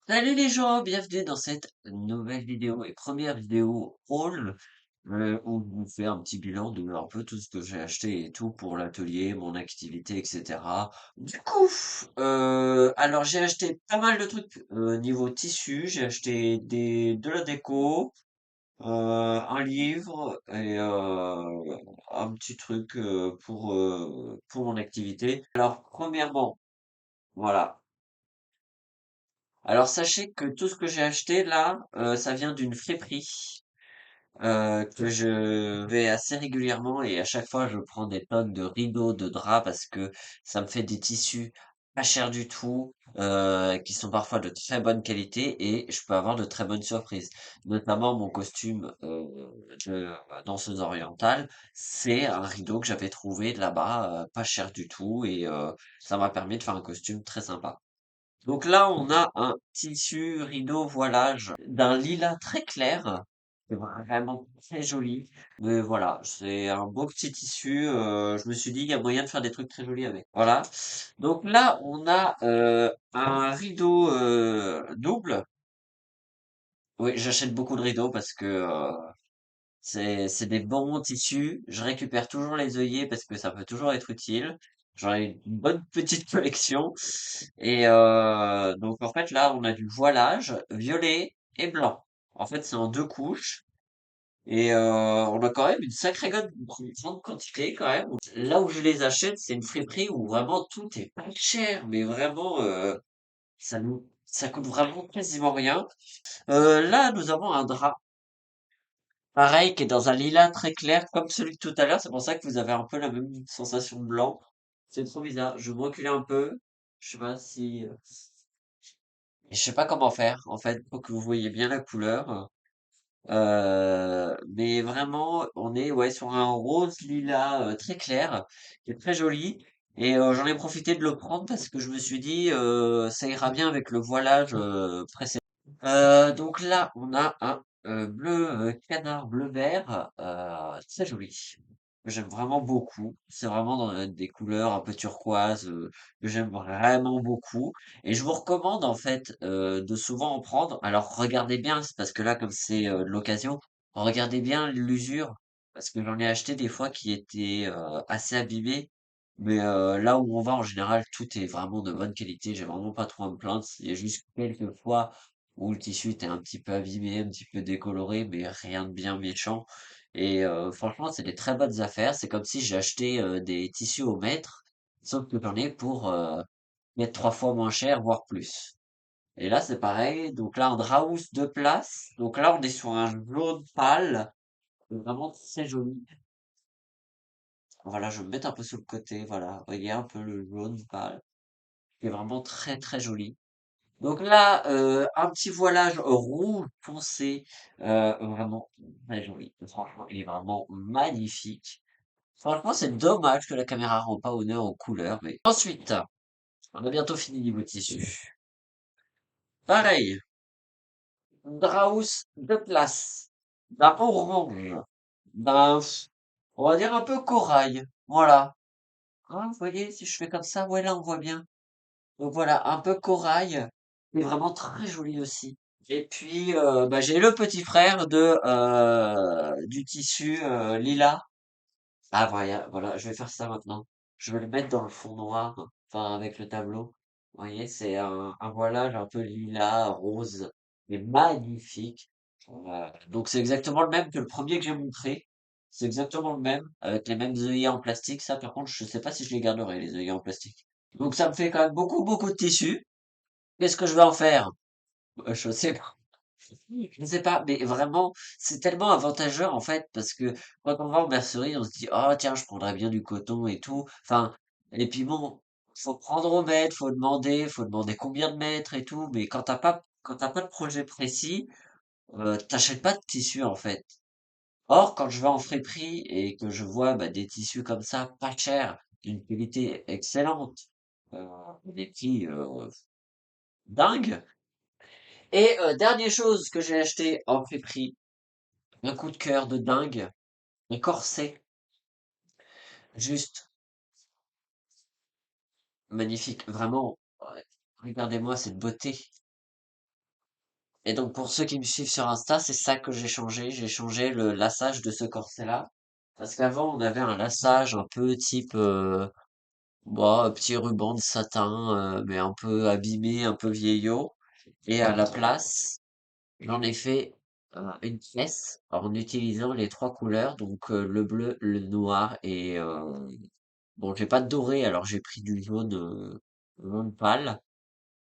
Salut les gens, bienvenue dans cette nouvelle vidéo et première vidéo haul où je vous fais un petit bilan de un peu tout ce que j'ai acheté et tout pour l'atelier, mon activité, etc. Du coup, alors j'ai acheté pas mal de trucs niveau tissu, j'ai acheté de la déco, un livre et un petit truc pour mon activité. Alors premièrement, voilà. Alors sachez que tout ce que j'ai acheté là, ça vient d'une friperie que je vais assez régulièrement et à chaque fois je prends des tonnes de rideaux, de draps parce que ça me fait des tissus pas chers du tout, qui sont parfois de très bonne qualité et je peux avoir de très bonnes surprises. Notamment mon costume de danseuse orientale, c'est un rideau que j'avais trouvé là-bas, pas cher du tout et ça m'a permis de faire un costume très sympa. Donc là, on a un tissu rideau voilage d'un lilas très clair. C'est vraiment très joli. Mais voilà, c'est un beau petit tissu. Je me suis dit, il y a moyen de faire des trucs très jolis avec. Voilà. Donc là, on a un rideau double. Oui, j'achète beaucoup de rideaux parce que c'est des bons tissus. Je récupère toujours les œillets parce que ça peut toujours être utile. J'en ai une bonne petite collection. Et donc en fait là on a du voilage violet et blanc. En fait c'est en deux couches. Et on a quand même une sacrée grande quantité quand même. Là où je les achète, c'est une friperie où vraiment tout est pas cher, mais vraiment ça coûte vraiment quasiment rien. Là nous avons un drap. Pareil, qui est dans un lilas très clair, comme celui de tout à l'heure. C'est pour ça que vous avez un peu la même sensation de blanc. C'est trop bizarre. Je vais me reculer un peu. Je sais pas si, je sais pas comment faire, en fait, pour que vous voyez bien la couleur. Mais vraiment, on est ouais sur un rose lilas très clair, qui est très joli. Et j'en ai profité de le prendre parce que je me suis dit, ça ira bien avec le voilage précédent. Donc là, on a un bleu canard bleu vert, très joli. Que j'aime vraiment beaucoup. C'est vraiment dans des couleurs un peu turquoise que j'aime vraiment beaucoup. Et je vous recommande en fait de souvent en prendre. Alors regardez bien, c'est parce que là, comme c'est de l'occasion, regardez bien l'usure. Parce que j'en ai acheté des fois qui étaient assez abîmés. Mais là où on va en général, tout est vraiment de bonne qualité. J'ai vraiment pas trop à me plaindre. Il y a juste quelques fois où le tissu était un petit peu abîmé, un petit peu décoloré, mais rien de bien méchant. Et franchement, c'est des très bonnes affaires. C'est comme si j'ai acheté des tissus au mètre, sauf que j'en ai pour mettre 3 fois moins cher, voire plus. Et là, c'est pareil. Donc là, un Draus de place. Donc là, on est sur un jaune pâle, vraiment très joli. Voilà, je vais me mettre un peu sur le côté. Voilà, voyez un peu le jaune pâle, qui est vraiment très très joli. Donc là, un petit voilage rouge foncé, vraiment très joli. Franchement, il est vraiment magnifique. Franchement, c'est dommage que la caméra rend pas honneur aux couleurs, mais ensuite, on a bientôt fini niveau tissu. Pareil, Draus de place, d'un orange, d'un, on va dire un peu corail. Voilà. Hein, vous voyez, si je fais comme ça, ouais, là, on voit bien. Donc voilà, un peu corail, mais vraiment très joli aussi. Et puis, bah, j'ai le petit frère du tissu lilas. Ah voilà, voilà, je vais faire ça maintenant. Je vais le mettre dans le fond noir, enfin avec le tableau. Vous voyez, c'est un voilage un peu lilas, rose, mais magnifique. Donc c'est exactement le même que le premier que j'ai montré. C'est exactement le même, avec les mêmes œillets en plastique. Ça, par contre, je sais pas si je les garderai, les œillets en plastique. Donc ça me fait quand même beaucoup, beaucoup de tissu. Qu'est-ce que je vais en faire? Je sais pas. Je ne sais pas, mais vraiment, c'est tellement avantageux en fait, parce que quand on va en mercerie, on se dit, oh tiens, je prendrais bien du coton et tout. Enfin, et puis bon, faut prendre au mètre, faut demander combien de mètres et tout, mais quand t'as pas de projet précis, t'achètes pas de tissu en fait. Or, quand je vais en friperie et que je vois bah, des tissus comme ça, pas chers, d'une qualité excellente, euh, des prix dingues. Et dernière chose que j'ai acheté en friperie, un coup de cœur de dingue, un corset, juste magnifique, vraiment. Ouais, regardez-moi cette beauté. Et donc pour ceux qui me suivent sur Insta, c'est ça que j'ai changé. J'ai changé le lassage de ce corset-là. Parce qu'avant, on avait un lassage un peu type bon, petit ruban de satin, mais un peu abîmé, un peu vieillot. Et à la place, j'en ai fait une pièce en utilisant les trois couleurs, donc le bleu, le noir et bon, j'ai pas de doré, alors j'ai pris du jaune pâle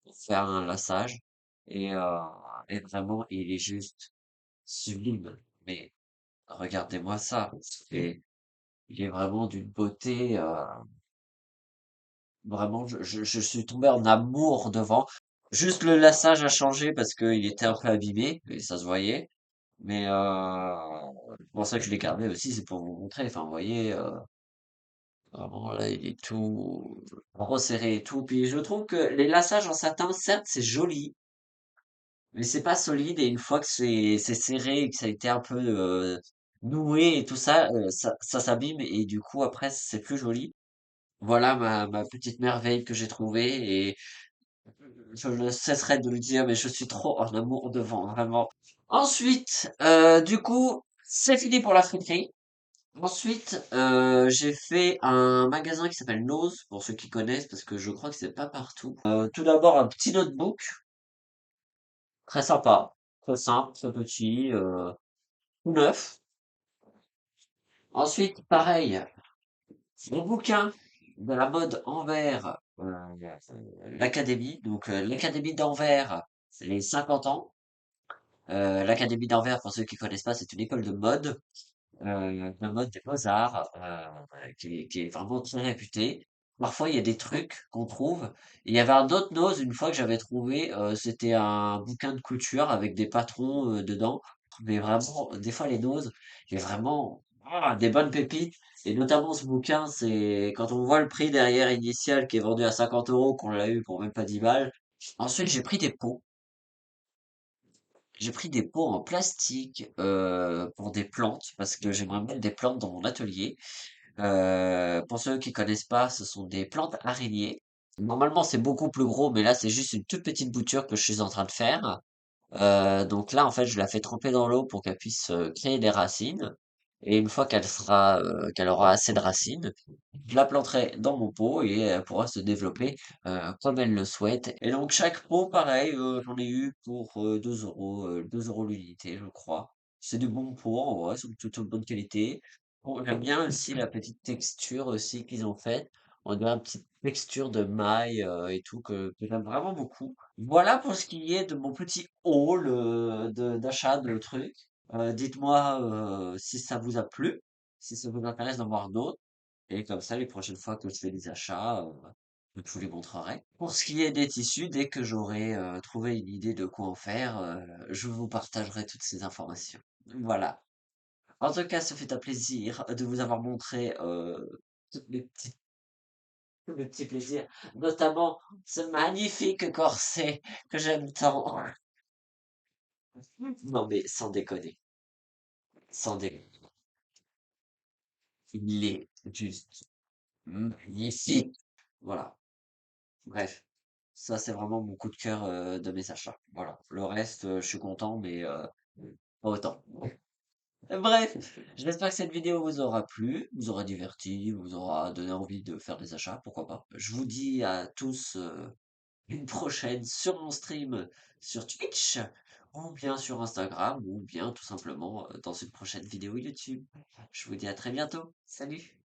pour faire un lassage. Et, euh, et vraiment, il est juste sublime. Mais regardez-moi ça. Et il est vraiment d'une beauté. Vraiment, je suis tombé en amour devant. Juste le lassage a changé parce qu'il était un peu abîmé, et ça se voyait. Mais c'est pour ça que je l'ai gardé aussi, c'est pour vous montrer. Enfin, vous voyez, vraiment là, il est tout resserré et tout. Puis je trouve que les lassages en satin, certes, c'est joli, mais c'est pas solide. Et une fois que c'est serré et que ça a été un peu noué et tout ça, ça s'abîme et du coup après c'est plus joli. Voilà ma petite merveille que j'ai trouvée et je ne cesserai de le dire, mais je suis trop en amour devant, vraiment. Ensuite, du coup, c'est fini pour la friterie. Ensuite, j'ai fait un magasin qui s'appelle Nose, pour ceux qui connaissent, parce que je crois que c'est pas partout. Tout d'abord, un petit notebook, très sympa, très simple, très petit, tout neuf. Ensuite, pareil, mon bouquin de la mode Anvers, l'Académie, donc l'Académie d'Anvers, c'est les 50 ans. L'Académie d'Anvers, pour ceux qui connaissent pas, c'est une école de mode des beaux-arts, qui est vraiment très réputée. Parfois, il y a des trucs qu'on trouve. Il y avait un autre nose, une fois que j'avais trouvé, c'était un bouquin de couture avec des patrons dedans. Mais vraiment, des fois, les noses, il y a vraiment des bonnes pépites. Et notamment ce bouquin, c'est quand on voit le prix derrière initial qui est vendu à 50 euros, qu'on l'a eu pour même pas 10 balles. Ensuite, j'ai pris des pots. J'ai pris des pots en plastique pour des plantes parce que j'aimerais mettre des plantes dans mon atelier. Pour ceux qui connaissent pas, ce sont des plantes araignées. Normalement, c'est beaucoup plus gros, mais là, c'est juste une toute petite bouture que je suis en train de faire. Donc là, en fait, je la fais tremper dans l'eau pour qu'elle puisse créer des racines. Et une fois qu'elle aura assez de racines, je la planterai dans mon pot et elle pourra se développer comme elle le souhaite. Et donc chaque pot, pareil, j'en ai eu pour 2 euros l'unité, je crois. C'est du bon pot, en vrai, c'est de toute bonne qualité. Bon, j'aime bien aussi la petite texture aussi qu'ils ont faite. On dirait une petite texture de maille et tout que j'aime vraiment beaucoup. Voilà pour ce qui est de mon petit haul d'achat de trucs. Dites-moi si ça vous a plu, si ça vous intéresse d'en voir d'autres. Et comme ça, les prochaines fois que je fais des achats, je vous les montrerai. Pour ce qui est des tissus, dès que j'aurai trouvé une idée de quoi en faire, je vous partagerai toutes ces informations. Voilà. En tout cas, ce fut un plaisir de vous avoir montré tous tous les petits plaisirs, notamment ce magnifique corset que j'aime tant. Non mais sans déconner, sans déconner. Il est juste magnifique. Voilà. Bref, ça c'est vraiment mon coup de cœur de mes achats. Voilà. Le reste, je suis content, mais pas autant. Bref, j'espère que cette vidéo vous aura plu, vous aura diverti, vous aura donné envie de faire des achats, pourquoi pas. Je vous dis à tous une prochaine sur mon stream sur Twitch, ou bien sur Instagram, ou bien tout simplement dans une prochaine vidéo YouTube. Je vous dis à très bientôt. Salut!